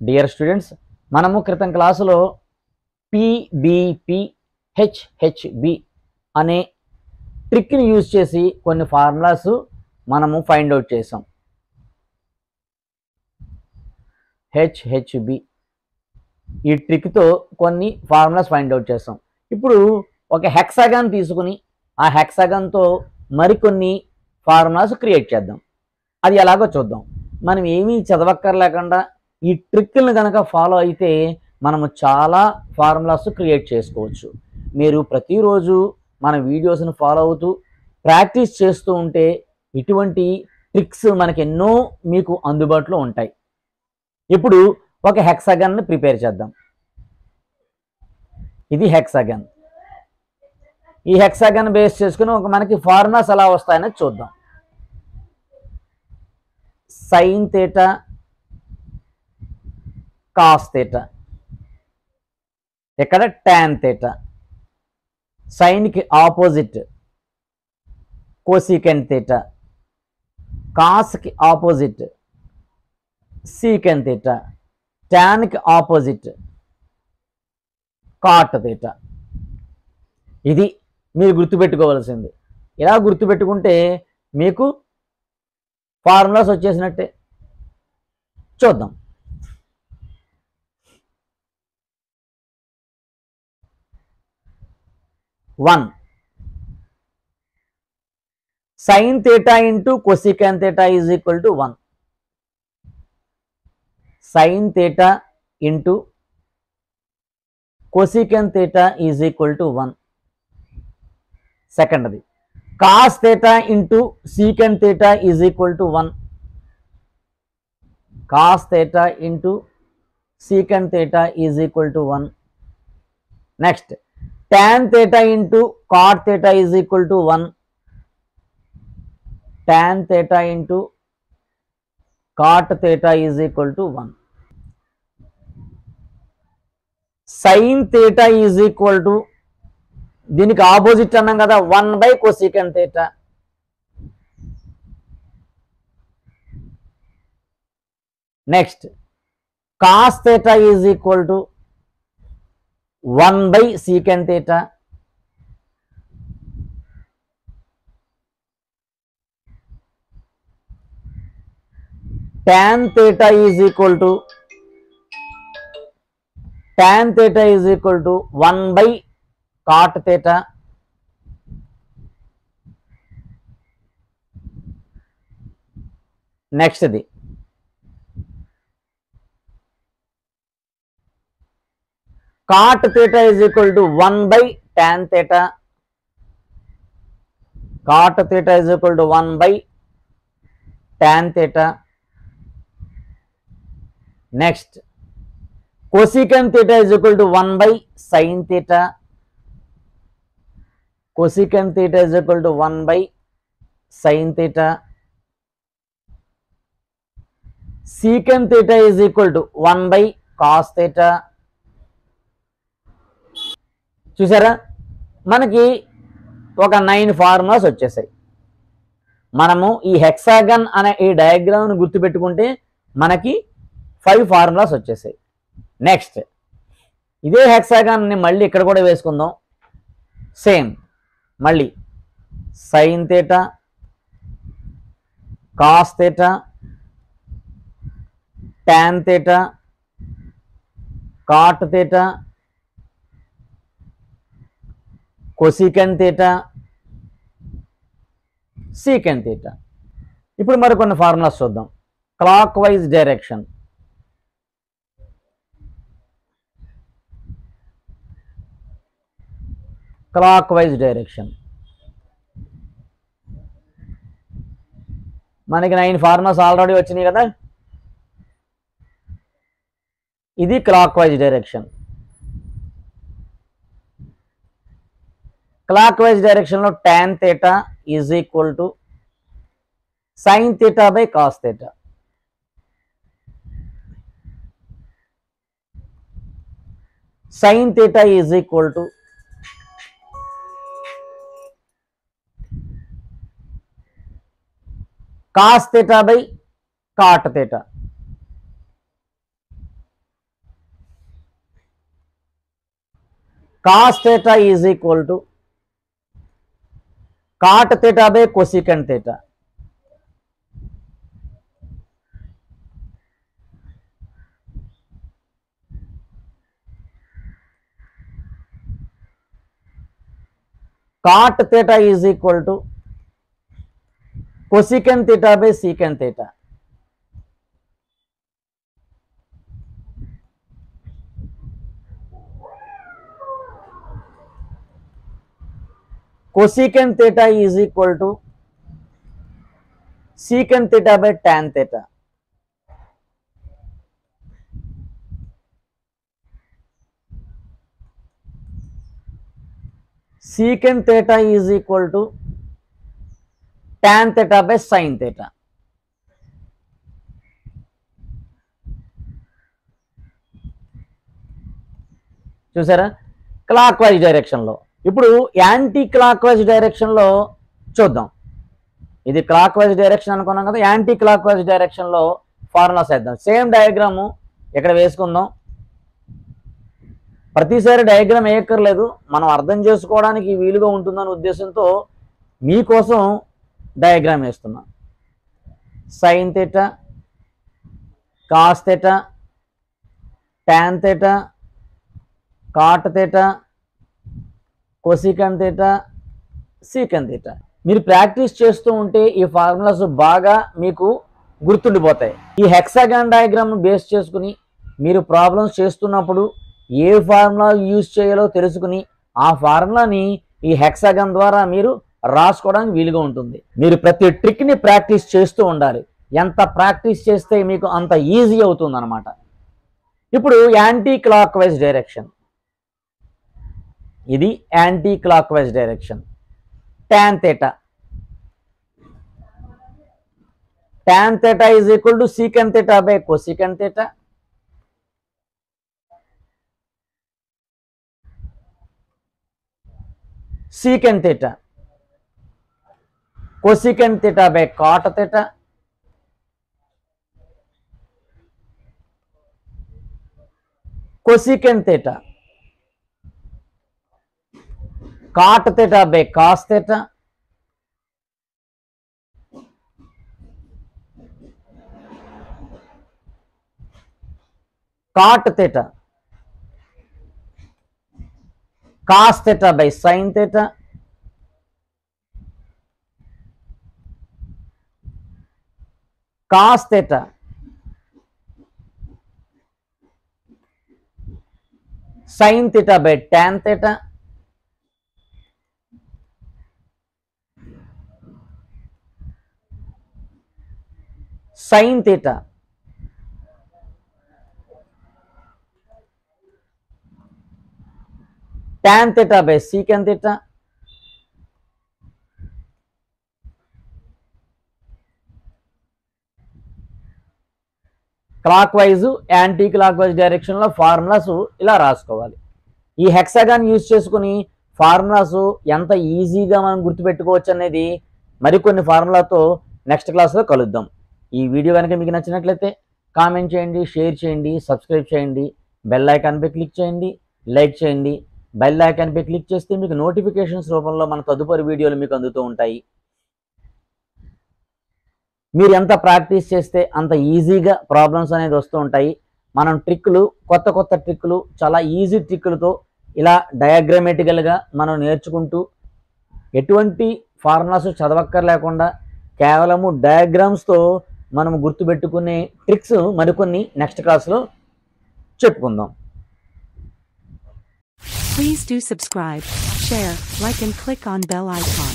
Dear students, మనము క్రితం క్లాసులో పిబిపి హెచ్హెచ్బి అనే ట్రిక్ని యూజ్ చేసి కొన్ని ఫార్ములాస్ మనము ఫైండ్ అవుట్ చేసాం. హెచ్హెచ్బి ఈ ట్రిక్తో కొన్ని ఫార్ములాస్ ఫైండ్ అవుట్ చేస్తాం. ఇప్పుడు ఒక హెక్సాగాన్ తీసుకుని ఆ హెక్సాగాన్తో మరికొన్ని ఫార్ములాస్ క్రియేట్ చేద్దాం. అది ఎలాగో చూద్దాం. మనం ఏమీ చదవక్కర్లేకుండా ఈ ట్రిక్లను కనుక ఫాలో అయితే మనము చాలా ఫార్ములాస్ క్రియేట్ చేసుకోవచ్చు. మీరు ప్రతిరోజు మన వీడియోస్ని ఫాలో అవుతూ ప్రాక్టీస్ చేస్తూ ఉంటే ఇటువంటి ట్రిక్స్ మనకి ఎన్నో మీకు అందుబాటులో ఉంటాయి. ఇప్పుడు ఒక హెక్సాగాన్ని ప్రిపేర్ చేద్దాం. ఇది హెక్సాగాన్. ఈ హెక్సాగాన్ బేస్ చేసుకుని మనకి ఫార్ములాస్ ఎలా వస్తాయనేది చూద్దాం. సైన్ థీటా కాస్ థీటా, ఇక్కడ టాన్ థీటా, సైన్కి ఆపోజిట్ కోసికెంట్ థీటా, కాస్కి ఆపోజిట్ సీకెంట్ థీటా, టాన్కి ఆపోజిట్ కాట్ థీటా. ఇది మీరు గుర్తుపెట్టుకోవాల్సింది. ఇలా గుర్తుపెట్టుకుంటే మీకు ఫార్ములాస్ వచ్చేసినట్టే. చూద్దాం. One sine theta into cosecant theta is equal to 1. Sign theta into cosecant theta is equal to 1. సెకండ్ది cos theta into secant theta is equal to 1. Cos theta into secant theta is equal to 1. Next tan theta into cot theta is equal to 1. Tan theta into cot theta is equal to 1. Sign theta is equal to, దీనికి opposite అన్నాం కదా, 1 cosecant theta. Next cos theta is equal to 1 secant theta. tan theta is equal to 1 cot theta. Next the cot theta is equal to 1 tan theta. Cot theta is equal to 1 tan theta. Next cosecant theta is equal to 1 sin theta. Cosecant theta is equal to 1 sin theta. Secant theta is equal to 1 cos theta. చూసారా, మనకి ఒక 9 formulas వచ్చేసాయి. మనము ఈ hexagon అనే ఈ డయాగ్రామ్ను గుర్తుపెట్టుకుంటే మనకి 5 ఫార్ములాస్ వచ్చేసాయి. నెక్స్ట్ ఇదే హెక్సాగాన్ని మళ్ళీ ఇక్కడ కూడా వేసుకుందాం. సేమ్ మళ్ళీ sine theta, cos theta, tan theta, cot theta, cosecant theta, secant theta. ఇప్పుడు మరికొన్ని ఫార్ములాస్ చూద్దాం. Clockwise direction. Clockwise direction మనకి 9 ఫార్ములాస్ ఆల్రెడీ వచ్చినాయి కదా. ఇది clockwise direction. Clockwise డైరెక్షన్లో tan theta is equal to sine theta by cos theta. Sine theta is equal to cos theta by cot theta. cos theta is equal to cot theta by cosecant theta. Cot theta is equal to cosecant theta by secant theta. Cosecant theta is equal to secant theta by tan theta. Secant theta is equal to tan theta by sin theta. చూసారా, clock wise డైరెక్షన్లో. ఇప్పుడు anti clock wise డైరెక్షన్లో చూద్దాం. ఇది clockwise direction అనుకున్నాం కదా, anti clock wise డైరెక్షన్లో formulas వేద్దాం. సేమ్ డయాగ్రాము ఇక్కడ వేసుకుందాం. ప్రతిసారి డయాగ్రామ్ వేయక్కర్లేదు, మనం అర్థం చేసుకోవడానికి వీలుగా ఉంటుందనే ఉద్దేశంతో మీకోసం డయాగ్రామ్ వేస్తున్నాం. Sine theta, cos theta, tan theta, cot theta, cosecant theta, secant theta. మీరు ప్రాక్టీస్ చేస్తూ ఉంటే ఈ ఫార్ములాస్ బాగా మీకు గుర్తుండిపోతాయి. ఈ హెక్సాగాన్ డయాగ్రామ్ బేస్ చేసుకుని మీరు ప్రాబ్లమ్స్ చేస్తున్నప్పుడు ఏ ఫార్ములా యూజ్ చేయాలో తెలుసుకుని ఆ ఫార్ములాని ఈ హెక్సాగాన్ ద్వారా మీరు రాసుకోవడానికి వీలుగా ఉంటుంది. మీరు ప్రతి ట్రిక్ని ప్రాక్టీస్ చేస్తూ ఉండాలి. ఎంత ప్రాక్టీస్ చేస్తే మీకు అంత ఈజీ అవుతుంది అన్నమాట. ఇప్పుడు యాంటీ క్లాక్ వైజ్ డైరెక్షన్, ఇది anti clock wise direction. tan theta, tan theta is equal to secant theta by cosecant theta. Secant theta, cosecant theta by cot theta. Cosecant theta, cot theta by cos theta. Cot theta, cos theta by sin theta. Cos theta, sin theta by tan theta. Sin theta, tan theta by secant theta. Clock wise, anti clock wise డైరెక్షన్లో formulas ఇలా రాసుకోవాలి. ఈ hexagon use చేసుకుని formulas ఎంత ఈజీగా మనం గుర్తుపెట్టుకోవచ్చు అనేది మరికొన్ని ఫార్ములాతో నెక్స్ట్ క్లాస్లో కలుద్దాం. ఈ వీడియో కనుక మీకు నచ్చినట్లయితే కామెంట్ చేయండి, షేర్ చేయండి, సబ్స్క్రైబ్ చేయండి, బెల్ ఐకాన్పై క్లిక్ చేయండి, లైక్ చేయండి. బెల్ ఐకాన్పై క్లిక్ చేస్తే మీకు నోటిఫికేషన్స్ రూపంలో మన తదుపరి వీడియోలు మీకు అందుతూ ఉంటాయి. మీరు ఎంత ప్రాక్టీస్ చేస్తే అంత ఈజీగా ప్రాబ్లమ్స్ అనేది వస్తూ ఉంటాయి. మనం ట్రిక్కులు, కొత్త కొత్త ట్రిక్కులు, చాలా ఈజీ ట్రిక్కులతో ఇలా డయాగ్రామేటికల్గా మనం నేర్చుకుంటూ ఎటువంటి ఫార్ములాస్ చదవక్కర్లేకుండా కేవలము డయాగ్రామ్స్తో మనం గుర్తుపెట్టుకునే ట్రిక్స్ మరికొన్ని నెక్స్ట్ క్లాస్లో చెప్పుకుందాం. Please do subscribe, share, like and click on bell icon.